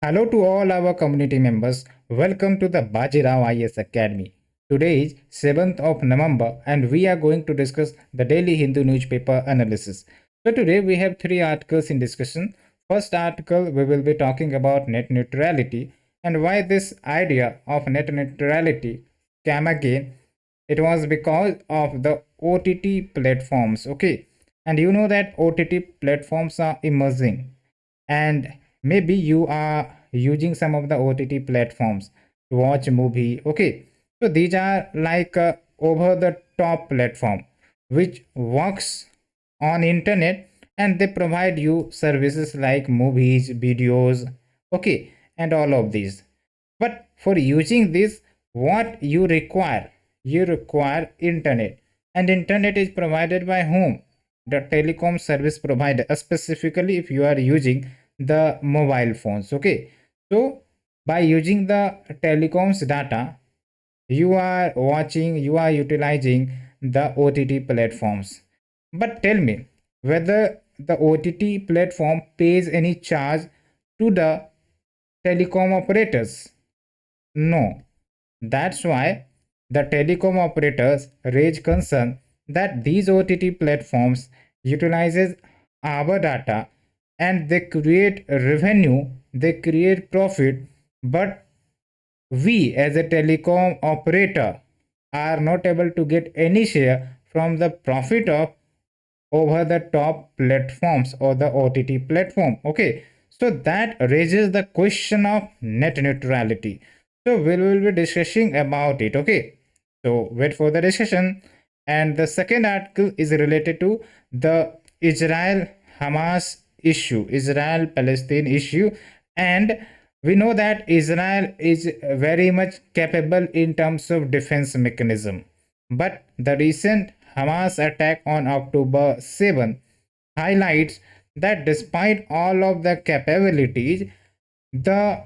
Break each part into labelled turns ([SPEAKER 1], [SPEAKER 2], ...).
[SPEAKER 1] Hello to all our community members. Welcome to the Bajirao IAS Academy. Today is 7th of November and we are going to discuss the Daily Hindu newspaper analysis. So today we have three articles in discussion. First article we will be talking about net neutrality and why this idea of net neutrality came again. It was because of the OTT platforms. Okay. And you know that OTT platforms are emerging and maybe you are using some of the OTT platforms to watch a movie. Okay, so these are like over the top platform which works on internet, and they provide you services like movies, videos, okay, and all of these. But for using this, what you require internet, and internet is provided by whom? The telecom service provider, specifically if you are using the mobile phones. Okay, so by using the telecoms data, you are utilizing the OTT platforms. But tell me whether the OTT platform pays any charge to the telecom operators. No. That's why the telecom operators raise concern that these OTT platforms utilizes our data and they create revenue, they create profit, but we as a telecom operator are not able to get any share from the profit of over the top platforms or the OTT platform. Okay, so that raises the question of net neutrality. So we will be discussing about it. Okay, so wait for the discussion. And the second article is related to the Israel Hamas issue, Israel Palestine issue. And we know that Israel is very much capable in terms of defense mechanism, but the recent Hamas attack on October 7 highlights that despite all of the capabilities, the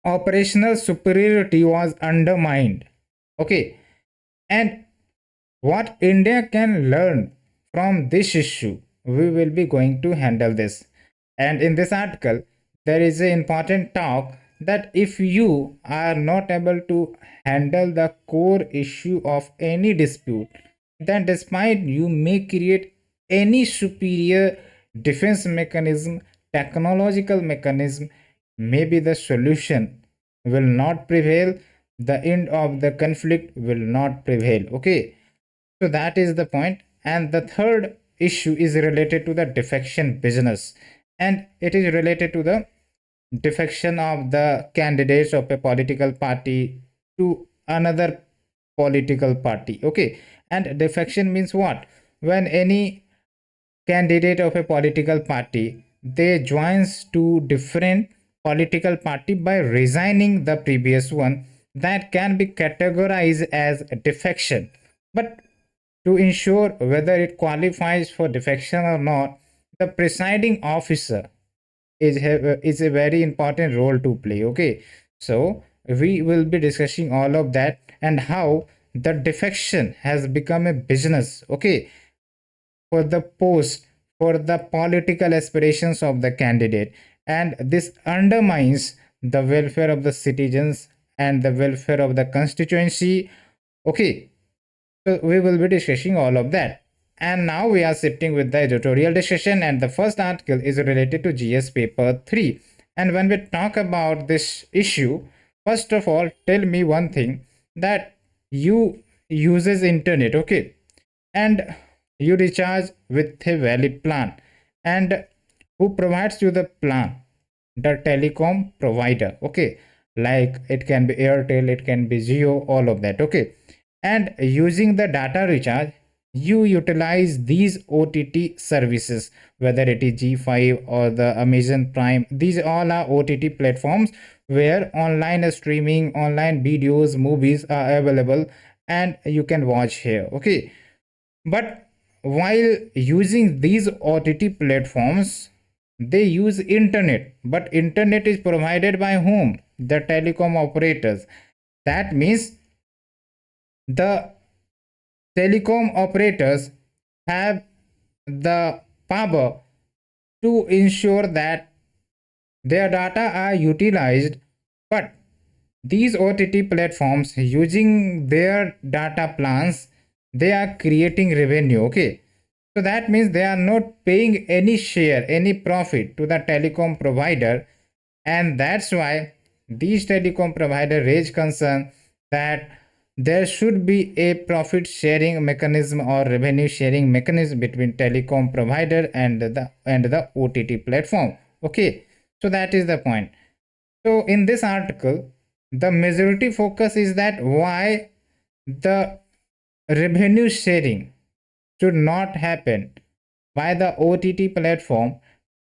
[SPEAKER 1] operational superiority was undermined. Okay, and what India can learn from this issue, we will be going to handle this. And in this article, there is an important talk that if you are not able to handle the core issue of any dispute, then despite you may create any superior defense mechanism, technological mechanism, maybe the solution will not prevail, the end of the conflict will not prevail. Okay, so that is the point. And the third issue is related to the defection business, and it is related to the defection of the candidates of a political party to another political party. Okay, and defection means what? When any candidate of a political party they joins to different political party by resigning the previous one, that can be categorized as defection. But to ensure whether it qualifies for defection or not, the presiding officer is a very important role to play. Okay, so we will be discussing all of that and how the defection has become a business. Okay, for the post, for the political aspirations of the candidate, and this undermines the welfare of the citizens and the welfare of the constituency. Okay, so we will be discussing all of that. And now we are shifting with the editorial discussion, and the first article is related to GS paper 3. And when we talk about this issue, first of all, tell me one thing, that you uses internet, okay, and you recharge with a valid plan, and who provides you the plan? The telecom provider. Okay, like it can be Airtel, it can be Jio, all of that. Okay, and using the data recharge, you utilize these OTT services, whether it is G5 or the Amazon Prime. These all are OTT platforms where online streaming, online videos, movies are available, and you can watch here. Okay, but while using these OTT platforms, they use internet, but internet is provided by whom? The telecom operators. That means the telecom operators have the power to ensure that their data are utilized, but these OTT platforms using their data plans, they are creating revenue. Okay, so that means they are not paying any share, any profit to the telecom provider, and that's why these telecom provider raise concern that there should be a profit sharing mechanism or revenue sharing mechanism between telecom provider and the OTT platform. Okay, so that is the point. So in this article, the majority focus is that why the revenue sharing should not happen by the OTT platform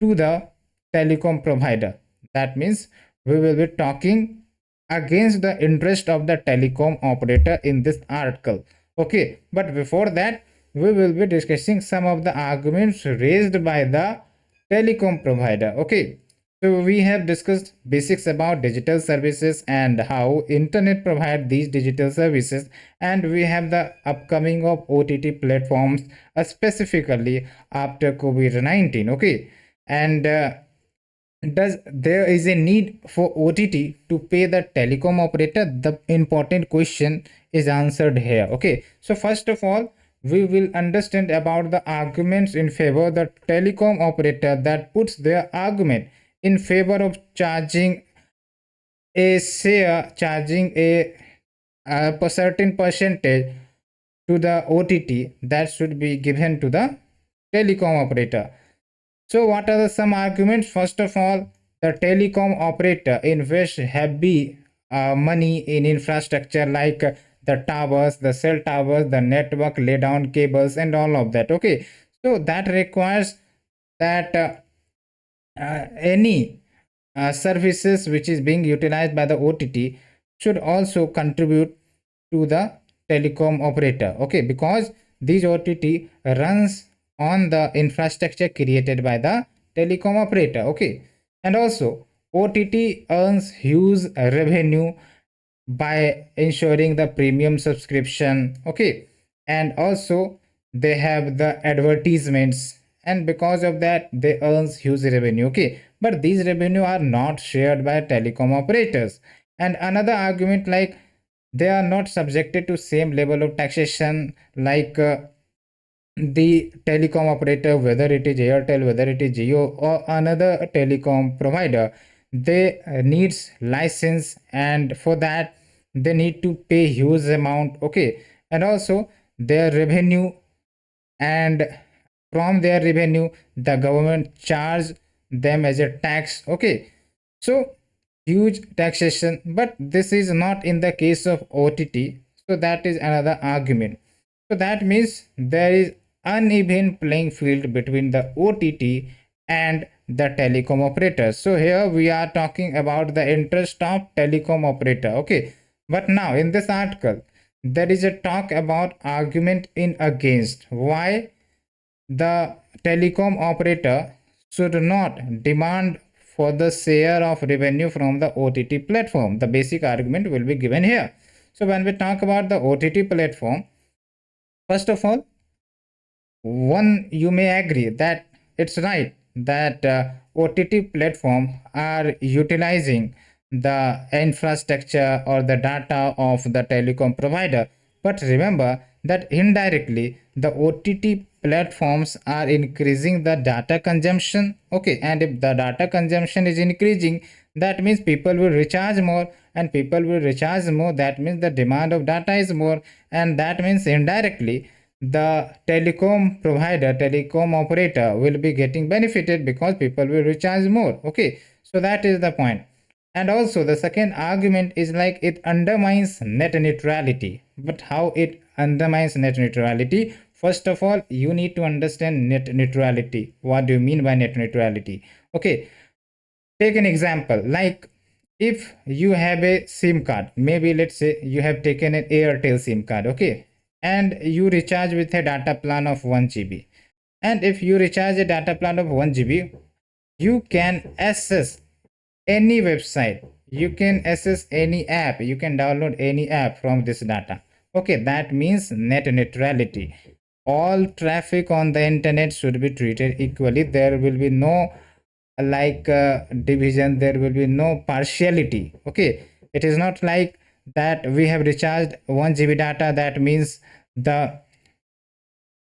[SPEAKER 1] to the telecom provider. That means we will be talking against the interest of the telecom operator in this article. Okay, but before that, we will be discussing some of the arguments raised by the telecom provider. Okay, so we have discussed basics about digital services and how internet provide these digital services, and we have the upcoming of OTT platforms, specifically after COVID-19. Okay, and does there is a need for OTT to pay the telecom operator? The important question is answered here. Okay, so first of all, we will understand about the arguments in favor of the telecom operator that puts their argument in favor of charging a share, charging a certain percentage to the OTT that should be given to the telecom operator. So what are the some arguments? First of all, the telecom operator invests heavy money in infrastructure like the towers, the cell towers, the network laydown cables, and all of that. Okay, so that requires that any services which is being utilized by the OTT should also contribute to the telecom operator. Okay, because these OTT runs on the infrastructure created by the telecom operator. Okay, and also OTT earns huge revenue by ensuring the premium subscription. Okay, and also they have the advertisements, and because of that they earns huge revenue. Okay, but these revenue are not shared by telecom operators. And another argument, like they are not subjected to same level of taxation like the telecom operator, whether it is Airtel, whether it is Jio or another telecom provider. They needs license, and for that they need to pay huge amount. Okay, and also their revenue, and from their revenue the government charge them as a tax. Okay, so huge taxation, but this is not in the case of OTT. So that is another argument. So that means there is uneven playing field between the OTT and the telecom operators. So here we are talking about the interest of telecom operator. Okay, but now in this article there is a talk about argument in against why the telecom operator should not demand for the share of revenue from the OTT platform. The basic argument will be given here. So when we talk about the OTT platform, first of all, one, you may agree that it's right that OTT platform are utilizing the infrastructure or the data of the telecom provider. But remember that indirectly the OTT platforms are increasing the data consumption. Okay, and if the data consumption is increasing, that means people will recharge more, and people will recharge more, that means the demand of data is more, and that means indirectly the telecom provider, telecom operator will be getting benefited because people will recharge more. Okay, so that is the point. And also the second argument is like it undermines net neutrality. But how it undermines net neutrality? First of all, you need to understand net neutrality. What do you mean by net neutrality? Okay, take an example, like if you have a SIM card, maybe let's say you have taken an Airtel SIM card. Okay, and you recharge with a data plan of 1 GB, and if you recharge a data plan of 1 GB, you can access any website, you can access any app, you can download any app from this data. Okay, that means net neutrality. All traffic on the internet should be treated equally. There will be no like division, there will be no partiality. Okay, it is not like that we have recharged 1 GB data, that means the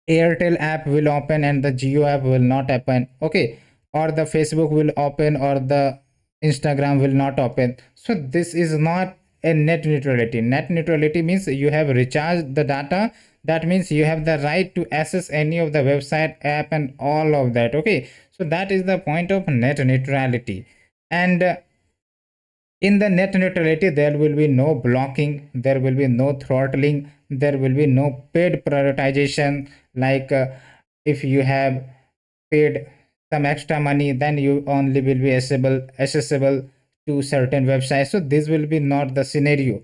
[SPEAKER 1] Airtel app will open and the Geo app will not open. Okay, or the Facebook will open or the Instagram will not open. So this is not a net neutrality. Net neutrality means you have recharged the data, that means you have the right to access any of the website, app and all of that. Okay, so that is the point of net neutrality. And in the net neutrality, there will be no blocking, there will be no throttling, there will be no paid prioritization. Like if you have paid some extra money, then you only will be accessible to certain websites. So this will be not the scenario.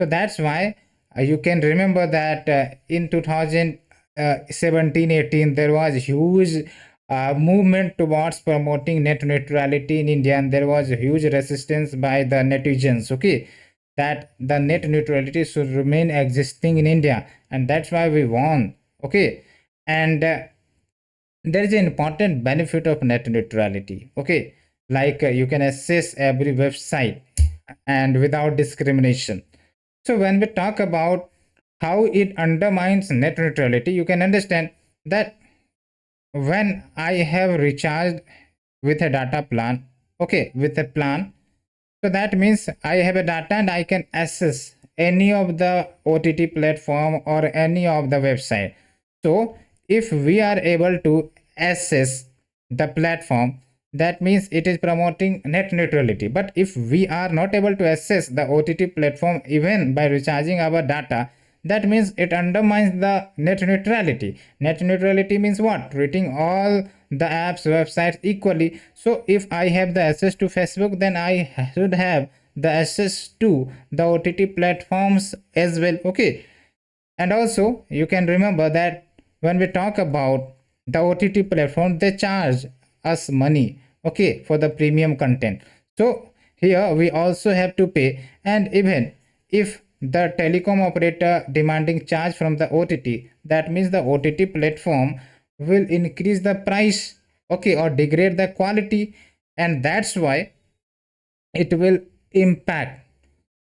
[SPEAKER 1] So that's why you can remember that in 2017-18 there was huge movement towards promoting net neutrality in India, and there was huge resistance by the netizens. Okay, that the net neutrality should remain existing in India, and that's why we won. Okay, and there is an important benefit of net neutrality. Okay, like you can access every website and without discrimination. So when we talk about how it undermines net neutrality, you can understand that when I have recharged with a data plan, okay, with a plan, so that means I have a data and I can access any of the OTT platform or any of the website. So if we are able to access the platform, that means it is promoting net neutrality. But if we are not able to access the OTT platform even by recharging our data, that means it undermines the net neutrality. Net neutrality means what? Treating all the apps, websites equally. So if I have the access to Facebook, then I should have the access to the OTT platforms as well. Okay, and also you can remember that when we talk about the OTT platform, they charge us money, okay, for the premium content. So here we also have to pay, and even if the telecom operator demanding charge from the OTT, that means the OTT platform will increase the price, okay, or degrade the quality, and that's why it will impact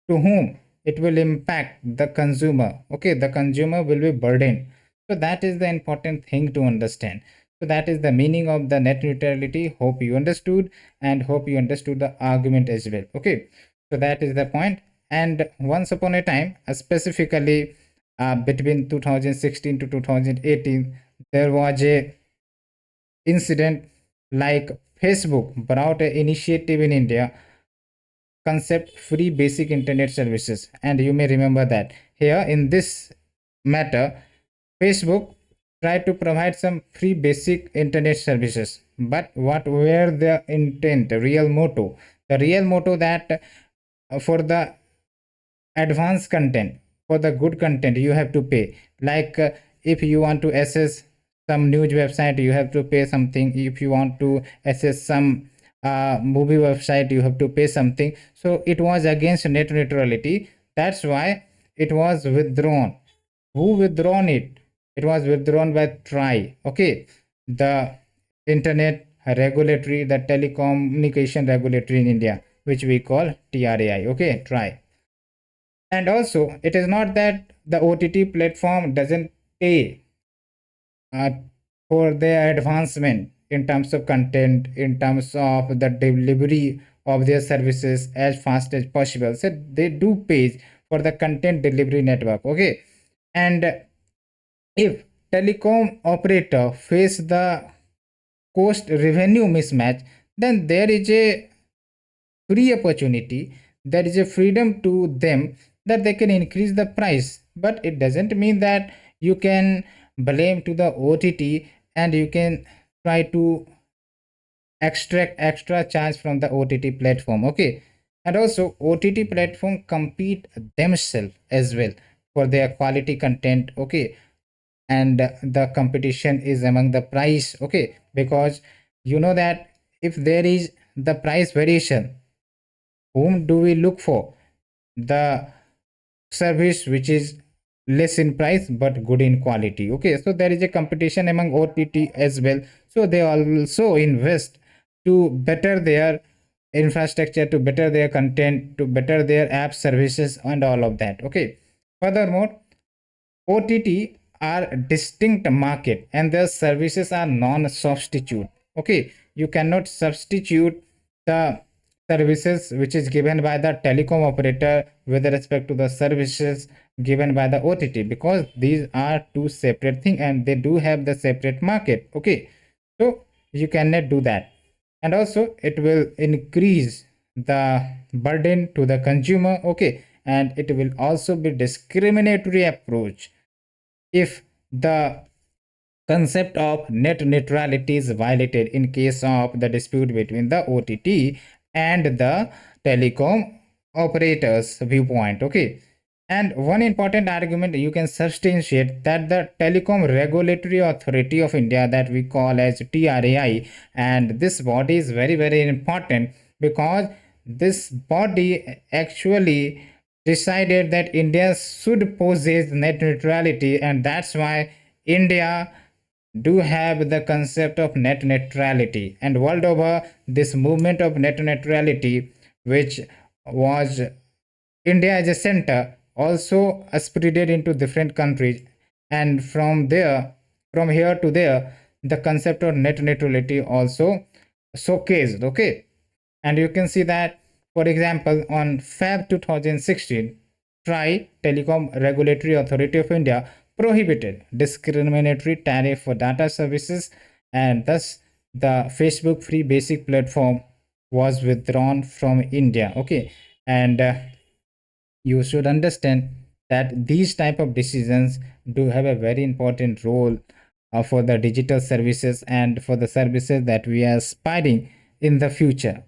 [SPEAKER 1] to whom? It will impact the consumer. Okay, the consumer will be burdened. So that is the important thing to understand. So that is the meaning of the net neutrality. Hope you understood, and hope you understood the argument as well. Okay, so that is the point. And once upon a time, specifically between 2016 to 2018, there was a incident like Facebook brought an initiative in India concept free basic internet services, and you may remember that here in this matter Facebook tried to provide some free basic internet services. But what were the intent, real motto? The real motto that for the advanced content, for the good content you have to pay. Like if you want to access some news website, you have to pay something. If you want to access some movie website, you have to pay something. So it was against net neutrality. That's why it was withdrawn. Who withdrawn it? It was withdrawn by TRAI. Okay, the internet regulatory, the telecommunication regulatory in India, which we call TRAI. Okay, TRAI. And also it is not that the OTT platform doesn't pay uh, for their advancement in terms of content, in terms of the delivery of their services as fast as possible. So they do pay for the content delivery network. Okay, and if telecom operator face the cost revenue mismatch, then there is a free opportunity, there is a freedom to them that they can increase the price. But it doesn't mean that you can blame to the OTT and you can try to extract extra charge from the OTT platform. Okay, and also OTT platform compete themselves as well for their quality content. Okay, and the competition is among the price. Okay, because you know that if there is the price variation, whom do we look for? The service which is less in price but good in quality. Okay, so there is a competition among OTT as well, so they also invest to better their infrastructure, to better their content, to better their app services and all of that. Okay. Furthermore, OTT are distinct market and their services are non-substitute. Okay, you cannot substitute the services which is given by the telecom operator with respect to the services given by the OTT, because these are two separate things and they do have the separate market. Okay, so you cannot do that, and also it will increase the burden to the consumer. Okay, and it will also be discriminatory approach if the concept of net neutrality is violated in case of the dispute between the OTT and the telecom operators viewpoint. Okay, and one important argument you can substantiate that the Telecom Regulatory Authority of India, that we call as TRAI, and this body is very very important because this body actually decided that India should possess net neutrality, and that's why India do have the concept of net neutrality. And world over, this movement of net neutrality, which was India as a center, also spreaded into different countries, and from here to there, the concept of net neutrality also showcased. Okay, and you can see that, for example, on Feb 2016, TRAI, Telecom Regulatory Authority of India, prohibited discriminatory tariff for data services, and thus the Facebook free basic platform was withdrawn from India. Okay, and you should understand that these type of decisions do have a very important role for the digital services and for the services that we are aspiring in the future,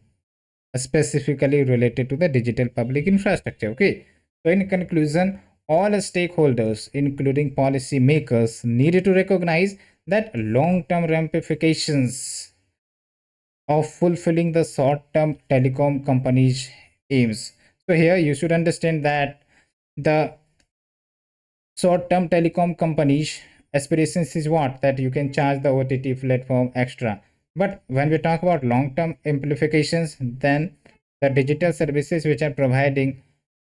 [SPEAKER 1] specifically related to the digital public infrastructure. Okay, so in conclusion, all stakeholders including policy makers needed to recognize that long-term ramifications of fulfilling the short-term telecom companies aims. So here you should understand that the short-term telecom companies aspirations is what, that you can charge the OTT platform extra, but when we talk about long-term implications, then the digital services which are providing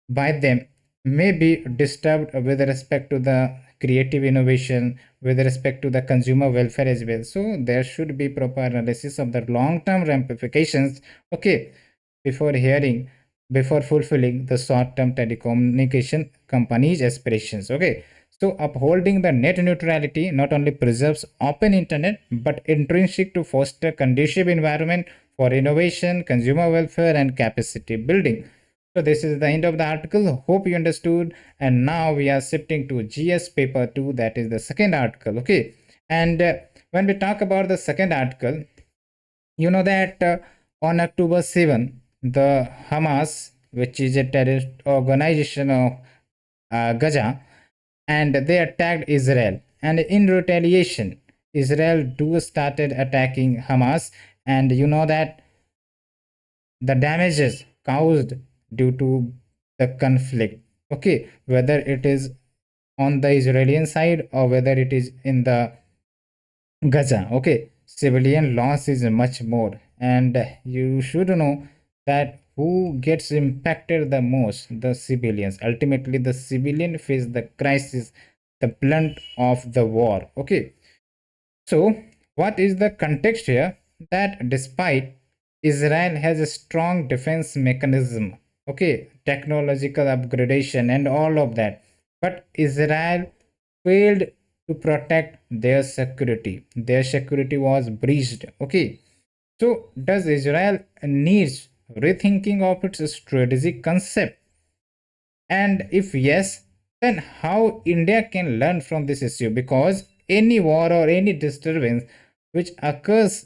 [SPEAKER 1] by them may be disturbed with respect to the creative innovation, with respect to the consumer welfare as well. So there should be proper analysis of the long-term ramifications. Okay, before hearing, before fulfilling the short-term telecommunication companies aspirations. Okay, so upholding the net neutrality not only preserves open internet but intrinsic to foster conducive environment for innovation, consumer welfare and capacity building. So this is the end of the article. Hope you understood. And now we are shifting to GS paper 2, that is the second article. Okay, and when we talk about the second article, you know that on October 7, the Hamas, which is a terrorist organization of Gaza, and they attacked Israel. And in retaliation, Israel do started attacking Hamas, and you know that the damages caused due to the conflict. Okay, whether it is on the Israeli side or whether it is in the Gaza. Okay, civilian loss is much more, and you should know that who gets impacted the most, the civilians. Ultimately the civilian face the crisis, the blunt of the war. Okay, so what is the context here? That despite Israel has a strong defense mechanism, okay, technological upgradation and all of that, but Israel failed to protect their security. Their security was breached. Okay, so does Israel needs rethinking of its strategic concept? And if yes, then how India can learn from this issue? Because any war or any disturbance which occurs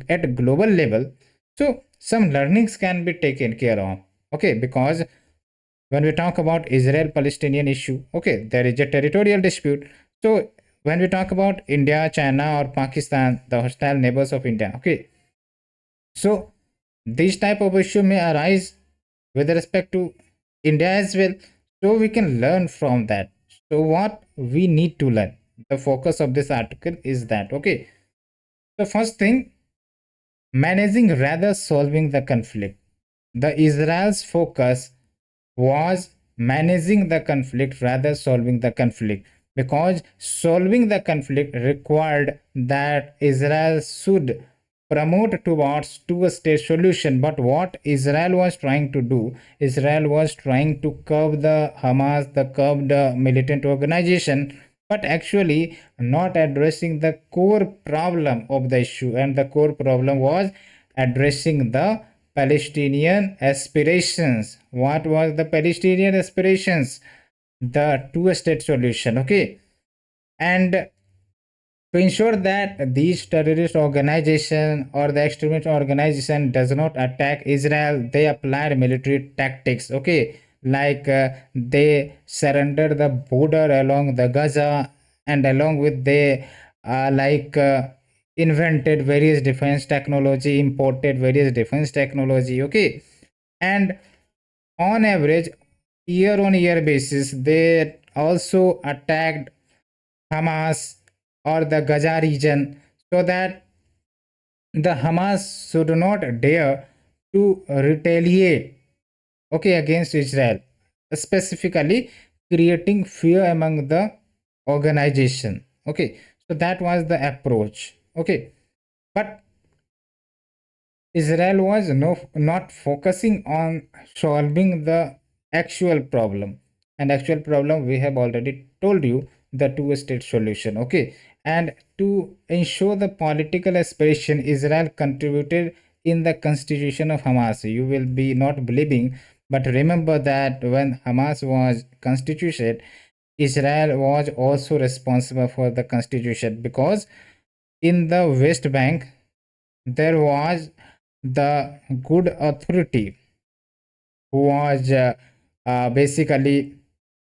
[SPEAKER 1] at global level, so some learnings can be taken care of. Okay, because when we talk about Israel Palestinian issue, okay, there is a territorial dispute. So when we talk about India, China or Pakistan, the hostile neighbors of India, okay, so this type of issue may arise with respect to India as well. So we can learn from that. So what we need to learn, the focus of this article is that. Okay, the first thing, managing rather solving the conflict. The Israel's focus was managing the conflict rather solving the conflict, because solving the conflict required that Israel should promote towards two-state solution. But what Israel was trying to do, Israel was trying to curb the Hamas, the curb the militant organization, but actually not addressing the core problem of the issue. And the core problem was addressing the Palestinian aspirations. What was the Palestinian aspirations? The two-state solution. Okay. And to ensure that these terrorist organization or the extremist organization does not attack Israel, they applied military tactics. Okay, like they surrender the border along the Gaza, and along with they invented various defense technology, imported various defense technology. Okay, and on average, year on year basis, they also attacked Hamas or the Gaza region, so that the Hamas should not dare to retaliate, okay, against Israel, specifically creating fear among the organization. Okay, so that was the approach. Okay, but Israel was not focusing on solving the actual problem. And actual problem we have already told you, the two-state solution. Okay. And to ensure the political aspiration, Israel contributed in the constitution of Hamas. You will be not believing, but remember that when Hamas was constituted, Israel was also responsible for the constitution, because in the West Bank there was the good authority who was basically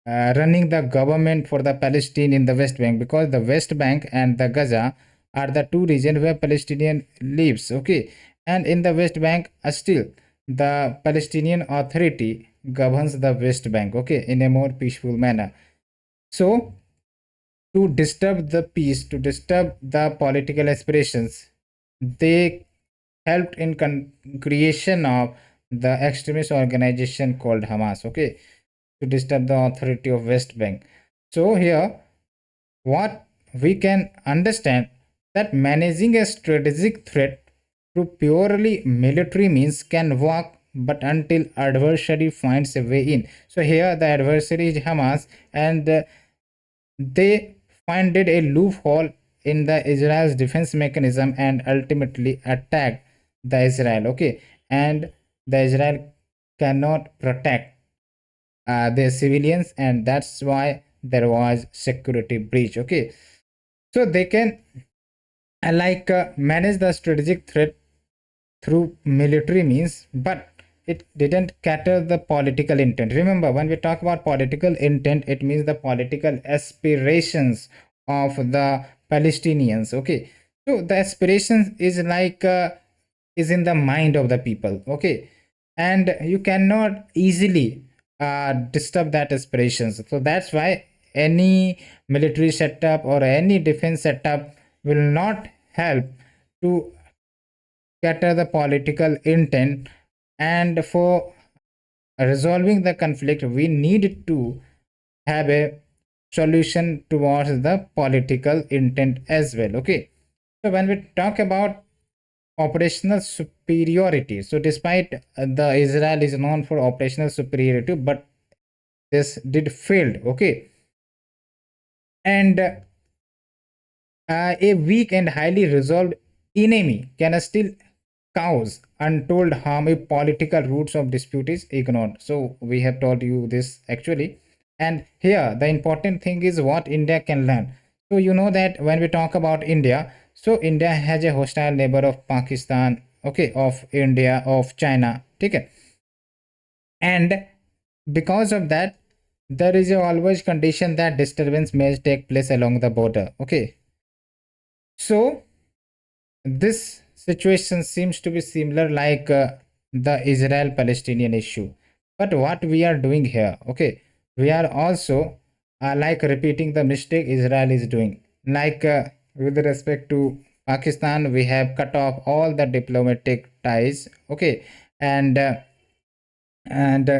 [SPEAKER 1] running the government for the Palestine in the West Bank, because the West Bank and the Gaza are the two regions where Palestinian lives. Okay, and in the West Bank, still the Palestinian Authority governs the West Bank. Okay, in a more peaceful manner. So to disturb the peace, to disturb the political aspirations, they helped in creation of the extremist organization called Hamas. Okay, to disturb the authority of West Bank. So here, what we can understand, that managing a strategic threat through purely military means can work, but until adversary finds a way in. So here the adversary is Hamas, and they finded a loophole in the Israel's defense mechanism and ultimately attacked the Israel. Okay, and the Israel cannot protect their civilians, and that's why there was security breach. Okay, so they can manage the strategic threat through military means, but it didn't cater the political intent. Remember, when we talk about political intent, it means the political aspirations of the Palestinians. Okay, so the aspirations is is in the mind of the people. Okay, and you cannot easily disturb that aspirations. So that's why any military setup or any defense setup will not help to cater the political intent. And for resolving the conflict, we need to have a solution towards the political intent as well. Okay, so when we talk about operational superiority, so despite the Israel is known for operational superiority, but this did failed. Okay, and a weak and highly resolved enemy can still cause untold harm if political roots of dispute is ignored. So we have told you this actually. And here the important thing is what India can learn. So you know that when we talk about India, so India has a hostile neighbor of Pakistan, okay, of India, of China, okay. And because of that, there is a always condition that disturbance may take place along the border. Okay, so this situation seems to be similar like the Israel Palestinian issue. But what we are doing here, okay, we are also repeating the mistake Israel is doing, with respect to Pakistan, we have cut off all the diplomatic ties. Okay, and and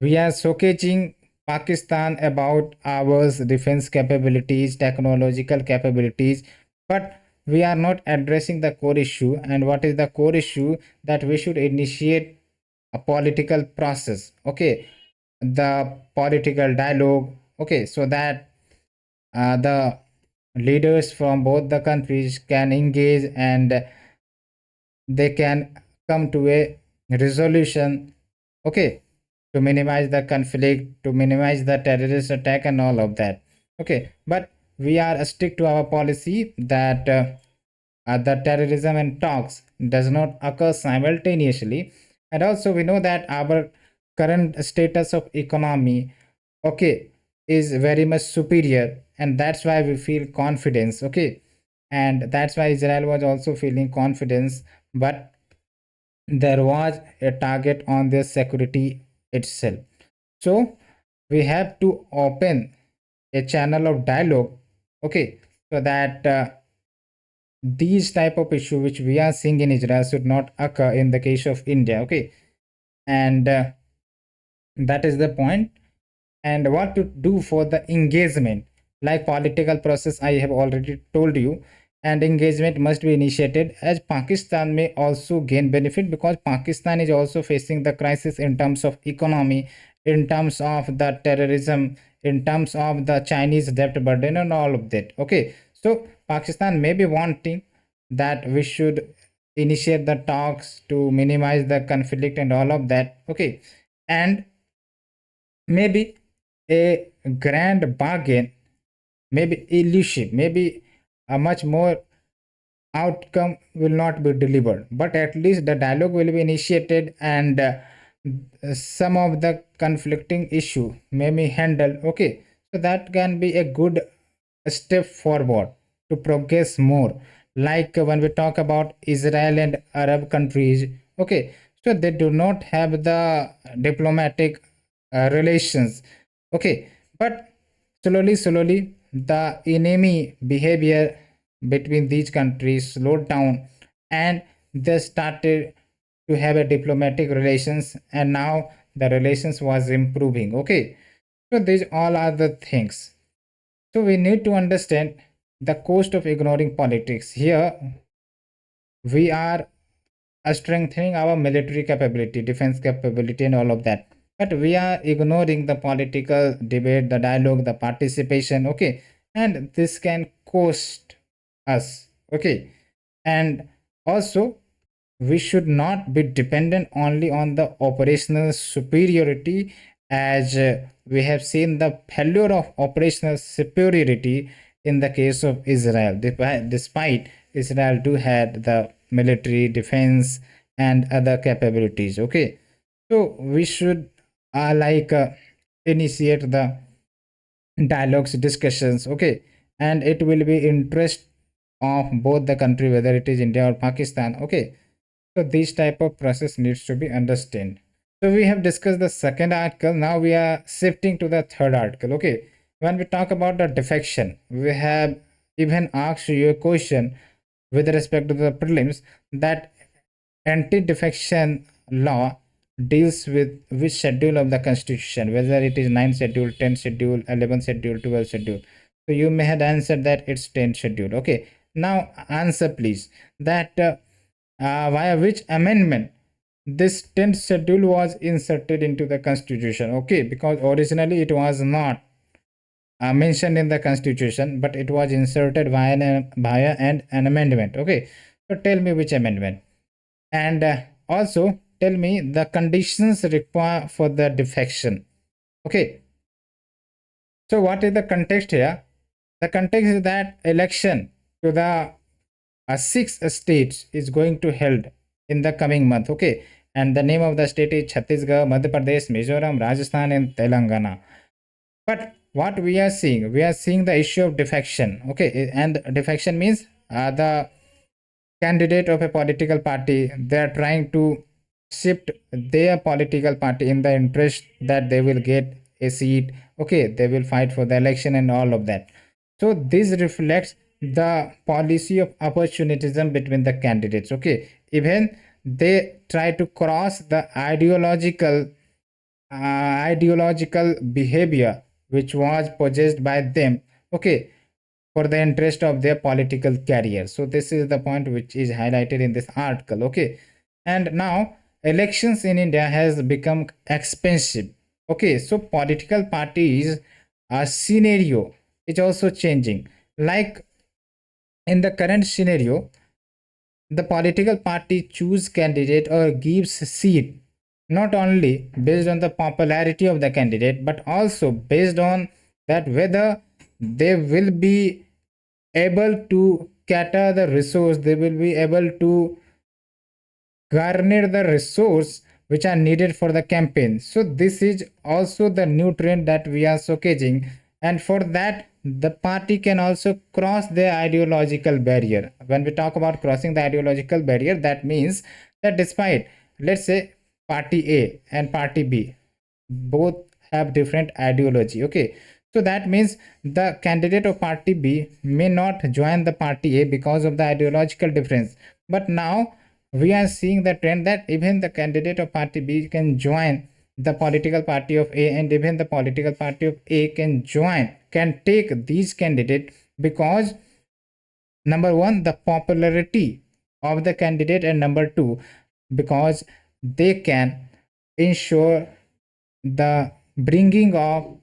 [SPEAKER 1] we are showcasing Pakistan about our defense capabilities, technological capabilities, but we are not addressing the core issue. And what is the core issue? That we should initiate a political process. Okay, the political dialogue. Okay, so that the leaders from both the countries can engage and they can come to a resolution. Okay, to minimize the conflict, to minimize the terrorist attack and all of that. Okay, but we are strict to our policy that the terrorism and talks does not occur simultaneously. And also we know that our current status of economy, okay, is very much superior, and that's why we feel confidence. Okay, and that's why Israel was also feeling confidence, but there was a target on their security itself. So we have to open a channel of dialogue. Okay, so that these type of issue which we are seeing in Israel should not occur in the case of India. Okay, and that is the point. And what to do for the engagement, like political process I have already told you, and engagement must be initiated, as Pakistan may also gain benefit, because Pakistan is also facing the crisis in terms of economy, in terms of the terrorism, in terms of the Chinese debt burden and all of that. Okay, so Pakistan may be wanting that we should initiate the talks to minimize the conflict and all of that. Okay, and maybe a grand bargain, maybe elusive, maybe a much more outcome will not be delivered, but at least the dialogue will be initiated, and some of the conflicting issue may be handled. Okay, so that can be a good step forward to progress more. Like when we talk about Israel and Arab countries, okay, so they do not have the diplomatic relations. Okay, but slowly the enemy behavior between these countries slowed down, and they started to have a diplomatic relations, and now the relations was improving. Okay, so these all are the things. So we need to understand the cost of ignoring politics. Here we are strengthening our military capability, defense capability, and all of that. But we are ignoring the political debate, the dialogue, the participation. Okay, and this can cost us. Okay, and also we should not be dependent only on the operational superiority, as we have seen the failure of operational superiority in the case of Israel. Despite Israel do had the military defense and other capabilities. Okay, so we should initiate the dialogues, discussions. Okay, and it will be interest of both the country, whether it is India or Pakistan. Okay, so this type of process needs to be understood. So we have discussed the second article. Now we are shifting to the third article. Okay, when we talk about the defection, we have even asked you a question with respect to the prelims, that anti-defection law deals with which schedule of the constitution, whether it is 9th schedule, 10th schedule, 11th schedule, 12th schedule. So you may have answered that it's 10th schedule. Okay, now answer please, that via which amendment this 10th schedule was inserted into the constitution. Okay, because originally it was not mentioned in the constitution, but it was inserted via an amendment. Okay, so tell me which amendment, and also tell me the conditions required for the defection. Okay, so what is the context here? The context is that election to the 6 states is going to held in the coming month. Okay, and the name of the state is Chhattisgarh, Madhya Pradesh, Mizoram, Rajasthan, and Telangana. But what we are seeing the issue of defection. Okay, and defection means the candidate of a political party, they are trying to shift their political party in the interest that they will get a seat. Okay, they will fight for the election and all of that. So this reflects the policy of opportunism between the candidates. Okay, even they try to cross the ideological behavior which was possessed by them, okay, for the interest of their political career. So this is the point which is highlighted in this article. Okay, and now elections in India has become expensive. Okay, so political parties scenario is also changing. Like in the current scenario, the political party choose candidate or gives seat not only based on the popularity of the candidate but also based on that whether they will be able to cater the resource, they will be able to garner the resource which are needed for the campaign. So this is also the new trend that we are showcasing, and for that the party can also cross the ideological barrier. When we talk about crossing the ideological barrier, that means that despite, let's say, party A and party B both have different ideology, okay, so that means the candidate of party B may not join the party A because of the ideological difference, but now we are seeing the trend that even the candidate of party B can join the political party of A, and even the political party of A can take these candidates because number one, the popularity of the candidate, and number two, because they can ensure the bringing of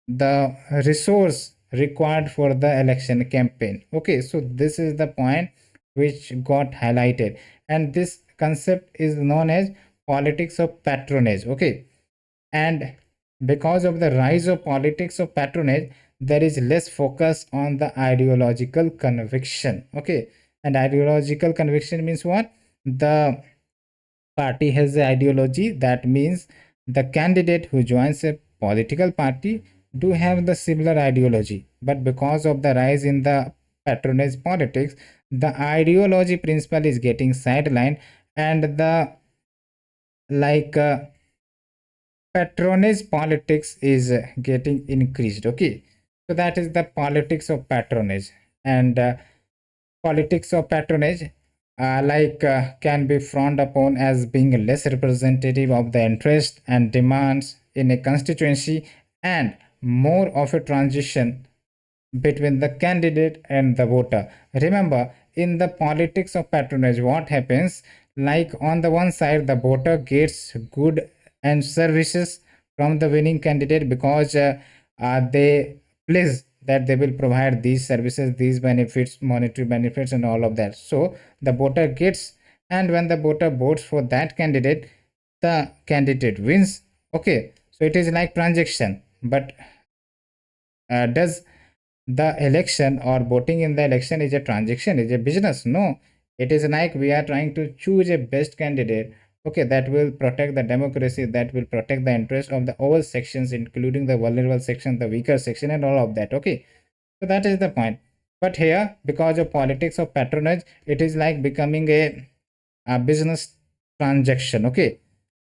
[SPEAKER 1] the resource required for the election campaign. Okay, so this is the point which got highlighted, and this concept is known as politics of patronage. Okay, and because of the rise of politics of patronage, there is less focus on the ideological conviction. Okay, and ideological conviction means what? The party has the ideology, that means the candidate who joins a political party do have the similar ideology, but because of the rise in the patronage politics, the ideology principle is getting sidelined, and the like patronage politics is getting increased. Okay, so that is the politics of patronage, and politics of patronage can be frowned upon as being less representative of the interest and demands in a constituency, and more of a transition between the candidate and the voter. Remember, in the politics of patronage, what happens? Like on the one side, the voter gets good and services from the winning candidate because they please that they will provide these services, these benefits, monetary benefits, and all of that. So the voter gets, and when the voter votes for that candidate, the candidate wins. Okay, so it is like transaction, but does the election or voting in the election is a transaction, is a business? No, it is like we are trying to choose a best candidate, okay, that will protect the democracy, that will protect the interest of the all sections, including the vulnerable section, the weaker section, and all of that. Okay, so that is the point. But here, because of politics of patronage, it is like becoming a business transaction. Okay,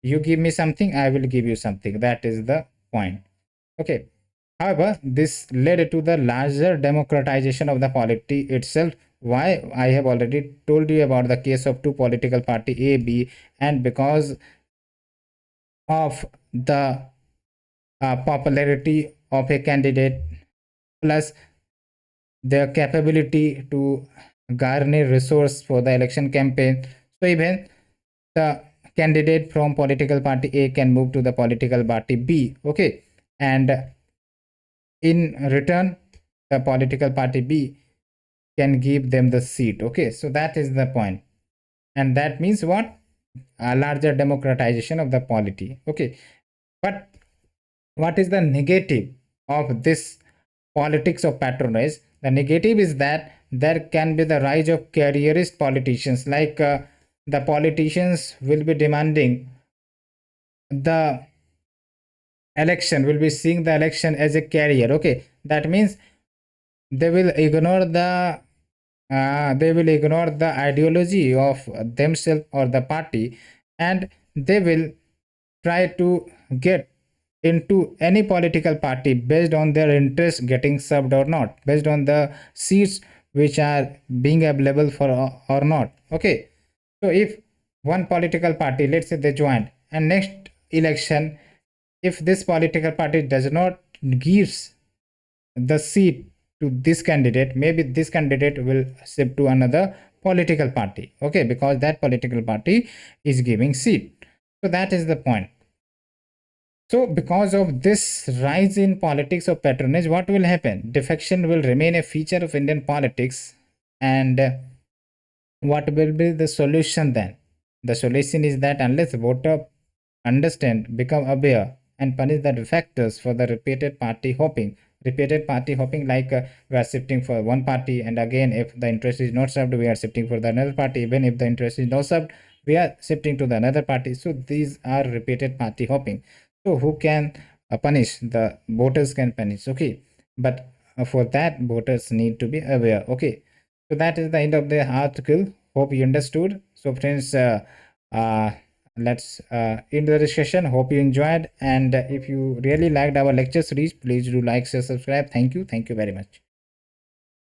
[SPEAKER 1] you give me something, I will give you something. That is the point. Okay, however, this led to the larger democratization of the polity itself. Why? I have already told you about the case of two political party A, B, and because of the popularity of a candidate plus their capability to garner resource for the election campaign, so even the candidate from political party A can move to the political party B. Okay, and in return, the political party B can give them the seat. Okay, so that is the point, and that means what? A larger democratization of the polity. Okay, but what is the negative of this politics of patronage? The negative is that there can be the rise of careerist politicians, like the politicians will be demanding the election, will be seeing the election as a career. Okay, that means they will ignore the ideology of themselves or the party, and they will try to get into any political party based on their interest getting served or not, based on the seats which are being available for or not. Okay, so if one political party, let's say they joined, and next election, if this political party does not gives the seat to this candidate, maybe this candidate will shift to another political party. Okay, because that political party is giving seat. So that is the point. So because of this rise in politics of patronage, what will happen? Defection will remain a feature of Indian politics. And what will be the solution then? The solution is that unless voter understand, become aware, and punish the defectors for the repeated party hopping, like we are shifting for one party, and again, if the interest is not served, we are shifting for the another party. Even if the interest is not served, we are shifting to the another party. So these are repeated party hopping. So who can punish? The voters can punish. Okay, but for that, voters need to be aware. Okay, so that is the end of the article. Hope you understood. So friends, uh, let's end the discussion. Hope you enjoyed, and if you really liked our lecture series, please do like, share, subscribe. Thank you very much.